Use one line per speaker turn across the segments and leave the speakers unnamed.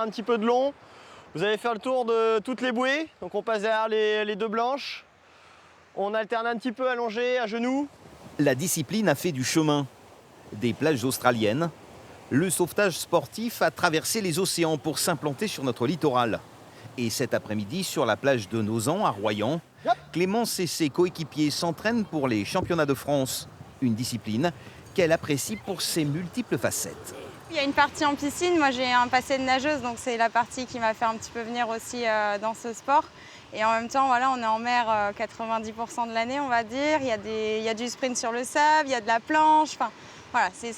Un petit peu de long, vous allez faire le tour de toutes les bouées, donc on passe derrière les deux blanches, on alterne un petit peu allongé, à genoux.
La discipline a fait du chemin. Des plages australiennes, le sauvetage sportif a traversé les océans pour s'implanter sur notre littoral. Et cet après-midi, sur la plage de Nozan à Royan, Clémence et ses coéquipiers s'entraînent pour les championnats de France, une discipline qu'elle apprécie pour ses multiples facettes.
Il y a une partie en piscine, moi j'ai un passé de nageuse, donc c'est la partie qui m'a fait un petit peu venir aussi dans ce sport. Et en même temps, voilà, on est en mer 90% de l'année, on va dire. Il y a du sprint sur le sable, il y a de la planche. Enfin, voilà, c'est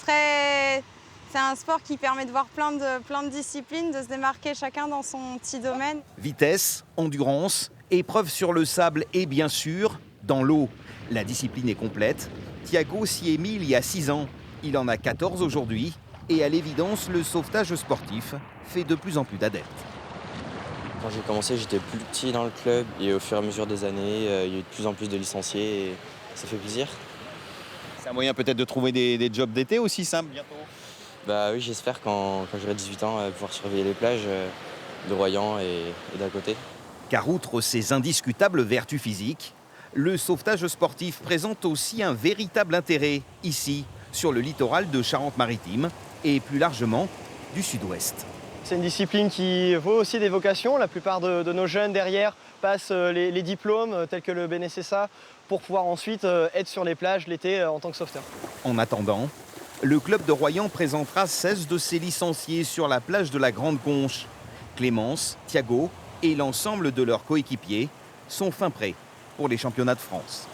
un sport qui permet de voir plein de disciplines, de se démarquer chacun dans son petit domaine.
Vitesse, endurance, épreuve sur le sable et bien sûr, dans l'eau. La discipline est complète. Thiago s'y est mis il y a 6 ans. Il en a 14 aujourd'hui. Et à l'évidence, le sauvetage sportif fait de plus en plus d'adeptes.
Quand j'ai commencé, j'étais plus petit dans le club et au fur et à mesure des années, il y a eu de plus en plus de licenciés et ça fait plaisir.
C'est un moyen peut-être de trouver des jobs d'été aussi simple bientôt.
Bah oui, j'espère quand j'aurai 18 ans pouvoir surveiller les plages de Royan et d'à côté.
Car outre ses indiscutables vertus physiques, le sauvetage sportif présente aussi un véritable intérêt ici, sur le littoral de Charente-Maritime et plus largement du sud-ouest.
C'est une discipline qui vaut aussi des vocations. La plupart de nos jeunes derrière passent les diplômes tels que le BNSSA pour pouvoir ensuite être sur les plages l'été en tant que sauveteur.
En attendant, le club de Royan présentera 16 de ses licenciés sur la plage de la Grande Conche. Clémence, Thiago et l'ensemble de leurs coéquipiers sont fin prêts pour les championnats de France.